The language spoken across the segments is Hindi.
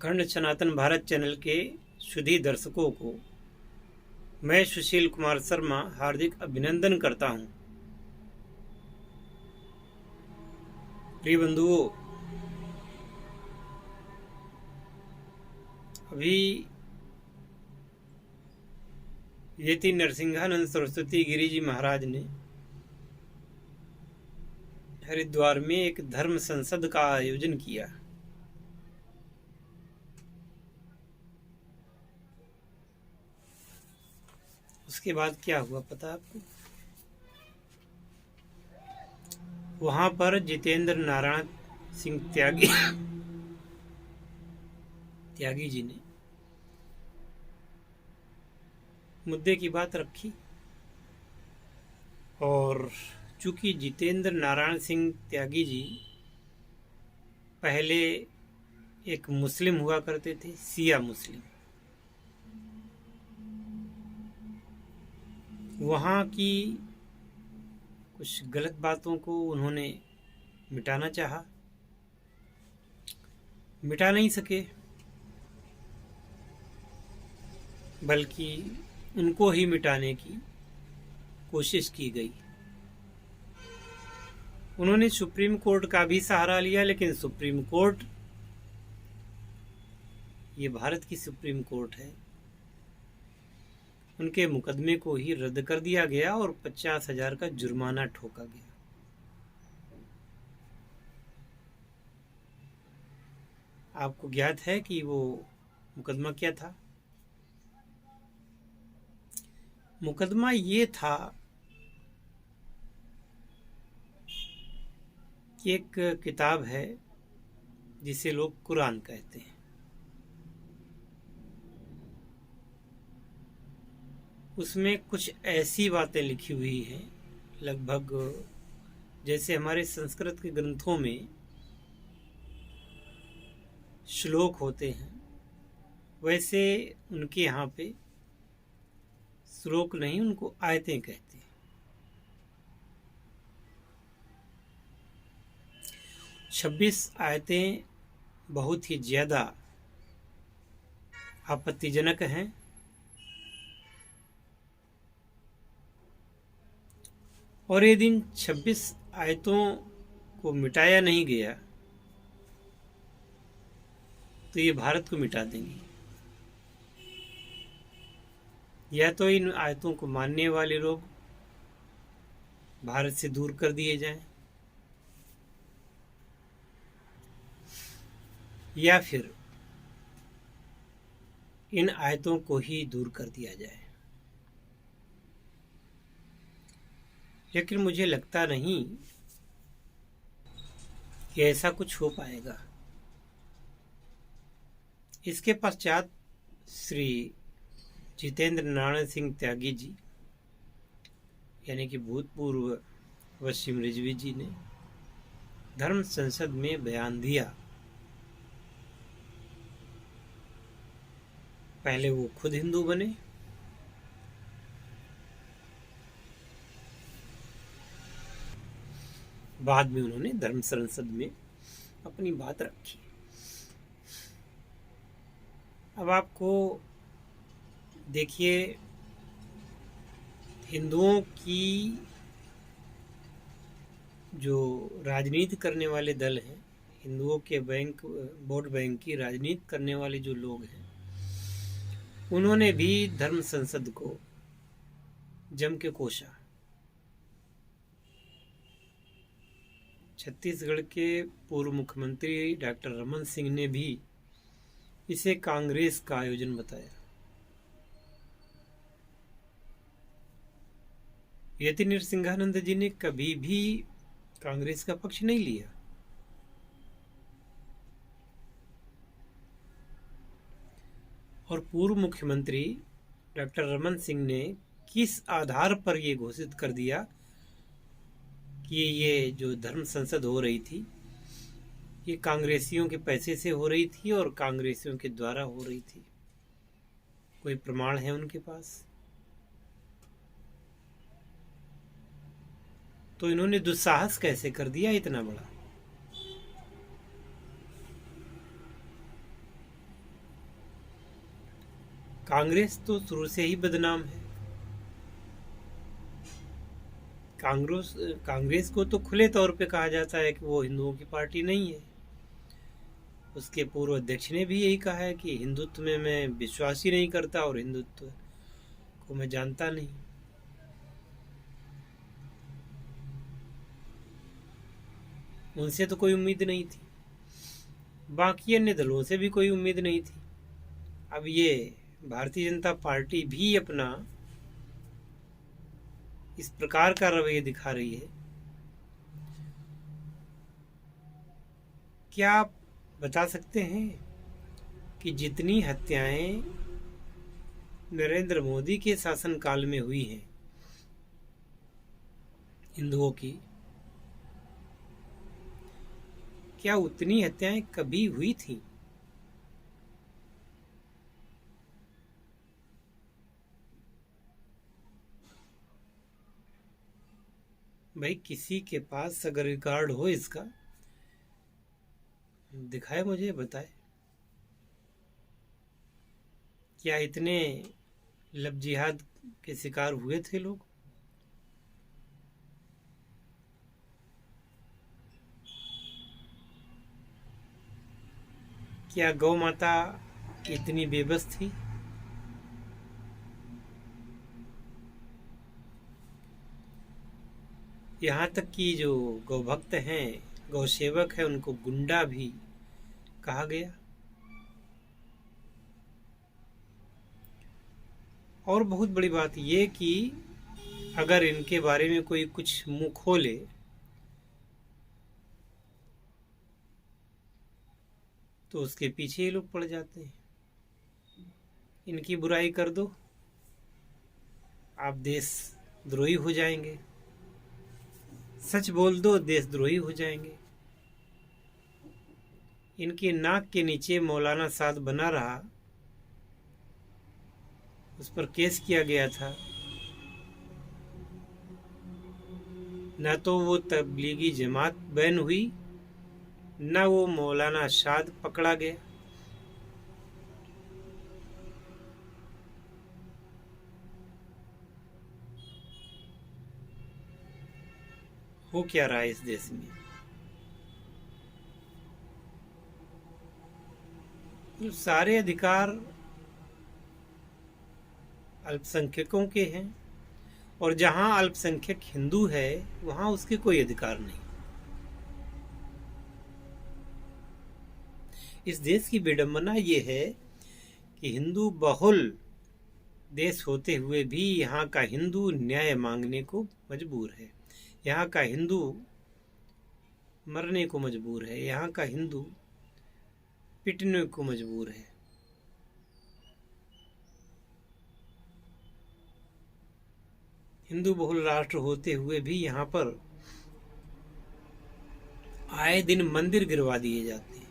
अखंड सनातन भारत चैनल के सुधी दर्शकों को मैं सुशील कुमार शर्मा हार्दिक अभिनंदन करता हूं। प्रिय बंधुओं, अभी यति नरसिंहानंद सरस्वती गिरि जी महाराज ने हरिद्वार में एक धर्म संसद का आयोजन किया। उसके बाद क्या हुआ पता है आपको? वहां पर जितेंद्र नारायण सिंह त्यागी जी ने मुद्दे की बात रखी, और चूंकि जितेंद्र नारायण सिंह त्यागी जी पहले एक मुस्लिम हुआ करते थे, शिया मुस्लिम, वहाँ की कुछ गलत बातों को उन्होंने मिटाना चाहा, मिटा नहीं सके, बल्कि उनको ही मिटाने की कोशिश की गई। उन्होंने सुप्रीम कोर्ट का भी सहारा लिया, लेकिन सुप्रीम कोर्ट, ये भारत की सुप्रीम कोर्ट है, उनके मुकदमे को ही रद्द कर दिया गया और 50,000 का जुर्माना ठोका गया। आपको ज्ञात है कि वो मुकदमा क्या था? मुकदमा ये था कि एक किताब है जिसे लोग कुरान कहते हैं, उसमें कुछ ऐसी बातें लिखी हुई हैं, लगभग जैसे हमारे संस्कृत के ग्रंथों में श्लोक होते हैं, वैसे उनके यहाँ पे श्लोक नहीं, उनको आयतें कहते हैं। 26 आयतें बहुत ही ज्यादा आपत्तिजनक हैं, और यदि इन 26 आयतों को मिटाया नहीं गया तो ये भारत को मिटा देंगी। या तो इन आयतों को मानने वाले लोग भारत से दूर कर दिए जाएं, या फिर इन आयतों को ही दूर कर दिया जाए। लेकिन मुझे लगता नहीं कि ऐसा कुछ हो पाएगा। इसके पश्चात श्री जितेंद्र नारायण सिंह त्यागी जी, यानी कि भूतपूर्व वसीम रिजवी जी, ने धर्म संसद में बयान दिया। पहले वो खुद हिंदू बने, बाद में उन्होंने धर्म संसद में अपनी बात रखी। अब आपको देखिए, हिंदुओं की जो राजनीति करने वाले दल हैं, हिंदुओं के वोट बैंक की राजनीति करने वाले जो लोग हैं, उन्होंने भी धर्म संसद को जम के कोसा। छत्तीसगढ़ के पूर्व मुख्यमंत्री डॉक्टर रमन सिंह ने भी इसे कांग्रेस का आयोजन बताया। यति नरसिंहानंद जी ने कभी भी कांग्रेस का पक्ष नहीं लिया, और पूर्व मुख्यमंत्री डॉक्टर रमन सिंह ने किस आधार पर यह घोषित कर दिया कि ये जो धर्म संसद हो रही थी, ये कांग्रेसियों के पैसे से हो रही थी और कांग्रेसियों के द्वारा हो रही थी? कोई प्रमाण है उनके पास? तो इन्होंने दुस्साहस कैसे कर दिया इतना बड़ा? कांग्रेस तो शुरू से ही बदनाम है। कांग्रेस कांग्रेस को तो खुले तौर पे कहा जाता है कि वो हिंदुओं की पार्टी नहीं है। उसके पूर्व अध्यक्ष ने भी यही कहा है कि हिंदुत्व में मैं विश्वास ही नहीं करता और हिंदुत्व को मैं जानता नहीं। उनसे तो कोई उम्मीद नहीं थी, बाकी अन्य दलों से भी कोई उम्मीद नहीं थी। अब ये भारतीय जनता पार्टी भी अपना इस प्रकार का रवैया दिखा रही है। क्या आप बता सकते हैं कि जितनी हत्याएं नरेंद्र मोदी के शासनकाल में हुई हैं हिंदुओं की, क्या उतनी हत्याएं कभी हुई थी? भाई किसी के पास अगर रिकॉर्ड हो इसका दिखाए, मुझे बताए। क्या इतने लब जिहाद के शिकार हुए थे लोग? क्या गौ माता इतनी बेबस थी? यहाँ तक कि जो गौ भक्त हैं, गौ सेवक है, उनको गुंडा भी कहा गया। और बहुत बड़ी बात ये कि अगर इनके बारे में कोई कुछ मुंह खोले तो उसके पीछे ये लोग पड़ जाते हैं। इनकी बुराई कर दो, आप देशद्रोही हो जाएंगे। सच बोल दो, देशद्रोही हो जाएंगे। इनके नाक के नीचे मौलाना साद बना रहा, उस पर केस किया गया था। न तो वो तबलीगी जमात बैन हुई, न वो मौलाना साद पकड़ा गया। हो क्या रहा है इस देश में? तो सारे अधिकार अल्पसंख्यकों के हैं, और जहां अल्पसंख्यक हिंदू है वहां उसके कोई अधिकार नहीं। इस देश की विडंबना ये है कि हिंदू बहुल देश होते हुए भी यहाँ का हिंदू न्याय मांगने को मजबूर है। यहाँ का हिंदू मरने को मजबूर है। यहाँ का हिंदू पिटने को मजबूर है। हिंदू बहुल राष्ट्र होते हुए भी यहाँ पर आए दिन मंदिर गिरवा दिए जाते हैं।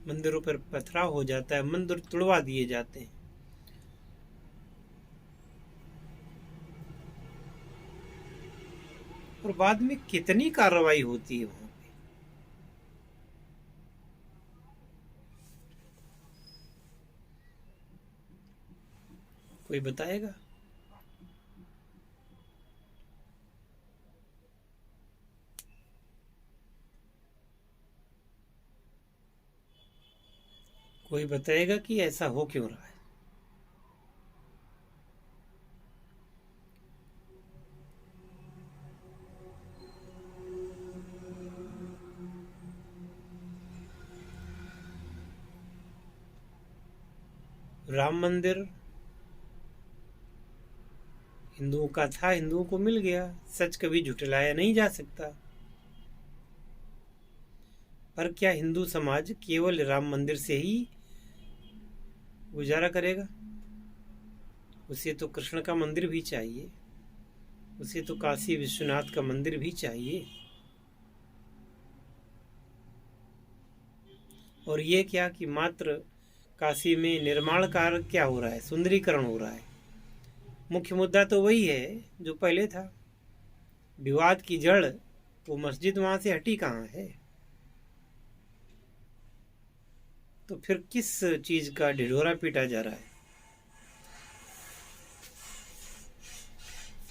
मंदिरों पर पथराव हो जाता है, मंदिर तोड़वा दिए जाते हैं। और बाद में कितनी कार्रवाई होती है वहां पे। कोई बताएगा? कोई बताएगा कि ऐसा हो क्यों रहा है? राम मंदिर हिंदुओं का था, हिंदुओं को मिल गया। सच कभी झुठलाया नहीं जा सकता। पर क्या हिंदू समाज केवल राम मंदिर से ही गुजारा करेगा? उसे तो कृष्ण का मंदिर भी चाहिए, उसे तो काशी विश्वनाथ का मंदिर भी चाहिए। और ये क्या कि मात्र काशी में निर्माण कार्य क्या हो रहा है, सुंदरीकरण हो रहा है। मुख्य मुद्दा तो वही है जो पहले था। विवाद की जड़ वो मस्जिद वहां से हटी कहाँ है? तो फिर किस चीज का ढिढोरा पीटा जा रहा है?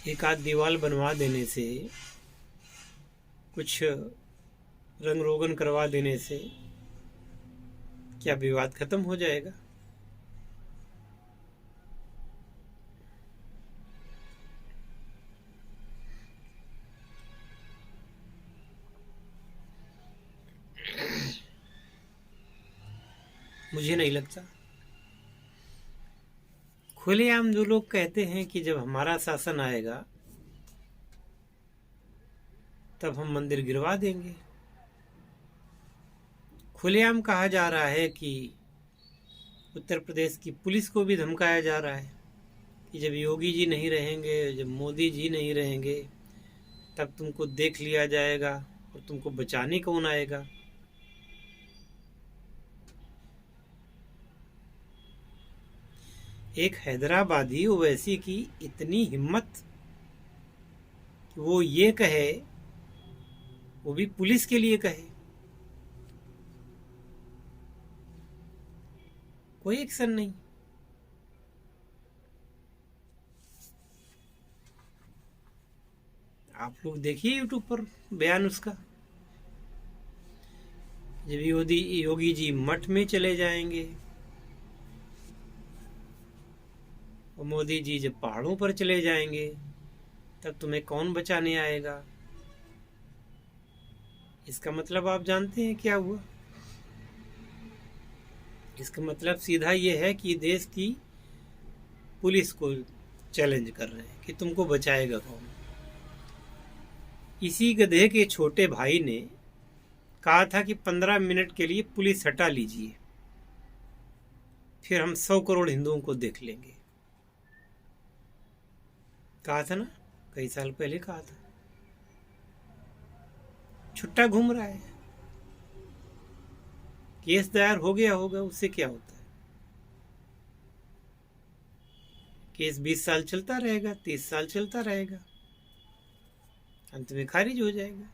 एक आध दीवार बनवा देने से, कुछ रंग रोगन करवा देने से क्या विवाद खत्म हो जाएगा? मुझे नहीं लगता। खुलेआम जो लोग कहते हैं कि जब हमारा शासन आएगा तब हम मंदिर गिरवा देंगे, खुलेआम कहा जा रहा है कि उत्तर प्रदेश की पुलिस को भी धमकाया जा रहा है कि जब योगी जी नहीं रहेंगे, जब मोदी जी नहीं रहेंगे, तब तुमको देख लिया जाएगा और तुमको बचाने कौन आएगा। एक हैदराबादी ओवैसी की इतनी हिम्मत कि वो ये कहे, वो भी पुलिस के लिए कहे, कोई एक्शन नहीं। आप लोग देखिए यूट्यूब पर बयान उसका। जब योगी जी मठ में चले जाएंगे और मोदी जी जब पहाड़ों पर चले जाएंगे, तब तुम्हें कौन बचाने आएगा? इसका मतलब आप जानते हैं क्या हुआ? इसका मतलब सीधा ये है कि देश की पुलिस को चैलेंज कर रहे हैं कि तुमको बचाएगा कौन। इसी गधे के छोटे भाई ने कहा था कि 15 मिनट के लिए पुलिस हटा लीजिए, फिर हम 100 करोड़ हिंदुओं को देख लेंगे। कहा था ना, कई साल पहले कहा था। छुट्टा घूम रहा है। केस दायर हो गया होगा, उससे क्या होता है? केस 20 साल चलता रहेगा, 30 साल चलता रहेगा, अंत में खारिज हो जाएगा।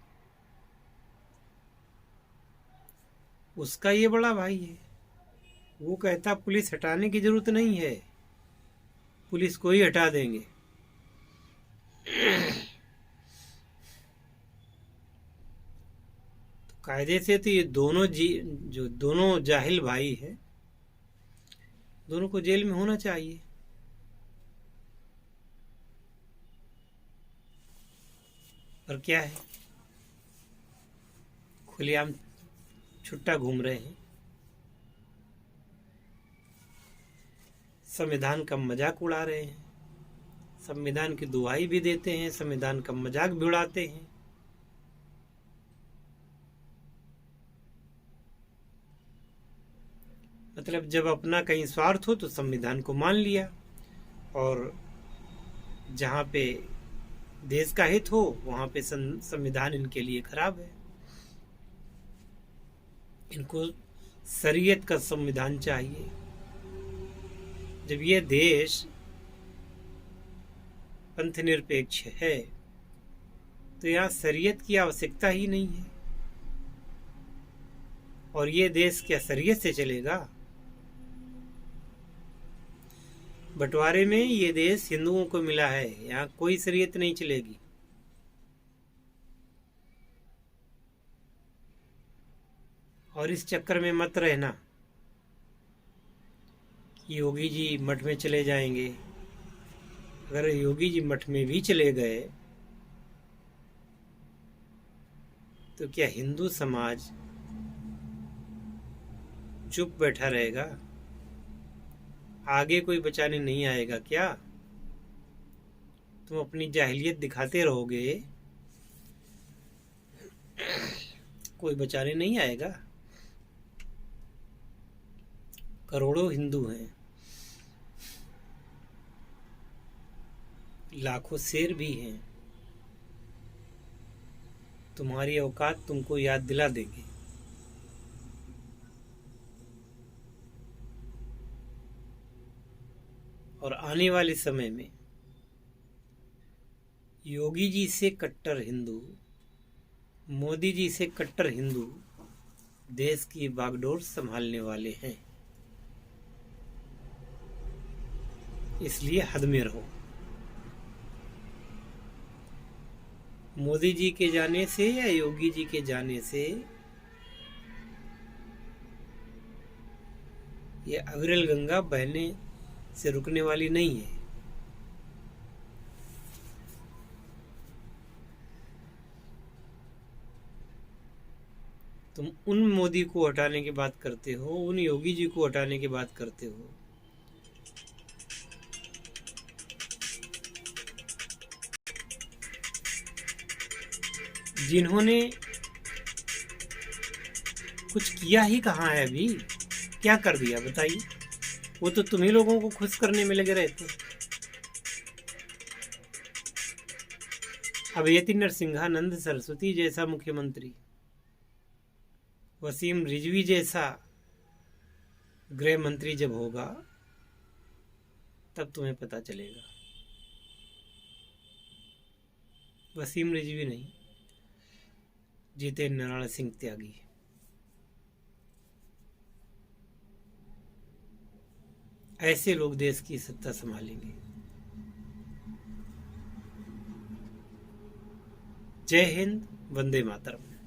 उसका ये बड़ा भाई है, वो कहता पुलिस हटाने की जरूरत नहीं है, पुलिस को ही हटा देंगे। तो कायदे से तो ये जो दोनों जाहिल भाई हैं, दोनों को जेल में होना चाहिए। और क्या है, खुलेआम छुट्टा घूम रहे हैं, संविधान का मजाक उड़ा रहे हैं, संविधान की दुहाई भी देते हैं, संविधान का मजाक भी उड़ाते हैं। मतलब जब अपना कहीं स्वार्थ हो तो संविधान को मान लिया, और जहां पे देश का हित हो वहां पे संविधान इनके लिए खराब है। इनको शरीयत का संविधान चाहिए। जब ये देश पंथ निरपेक्ष है तो यहाँ शरीयत की आवश्यकता ही नहीं है। और ये देश क्या शरीयत से चलेगा? बंटवारे में ये देश हिंदुओं को मिला है, यहाँ कोई शरीयत नहीं चलेगी। और इस चक्कर में मत रहना कि योगी जी मठ में चले जाएंगे। अगर योगी जी मठ में भी चले गए तो क्या हिंदू समाज चुप बैठा रहेगा? आगे कोई बचाने नहीं आएगा क्या? तुम अपनी जाहिलियत दिखाते रहोगे, कोई बचाने नहीं आएगा। करोड़ों हिंदू हैं, लाखों शेर भी हैं, तुम्हारी औकात तुमको याद दिला देंगे। और आने वाले समय में योगी जी से कट्टर हिंदू, मोदी जी से कट्टर हिंदू देश की बागडोर संभालने वाले हैं, इसलिए हद में रहो। मोदी जी के जाने से या योगी जी के जाने से ये अविरल गंगा बहने से रुकने वाली नहीं है। तुम उन मोदी को हटाने की बात करते हो, उन योगी जी को हटाने की बात करते हो जिन्होंने कुछ किया ही कहाँ है। अभी क्या कर दिया बताइए? वो तो तुम्ही लोगों को खुश करने में लगे रहते हैं। अभेति नरसिंहानंद सरस्वती जैसा मुख्यमंत्री, वसीम रिजवी जैसा गृह मंत्री जब होगा तब तुम्हें पता चलेगा। वसीम रिजवी नहीं, जितेंद्र नारायण सिंह त्यागी। ऐसे लोग देश की सत्ता संभालेंगे। जय हिंद, वंदे मातरम।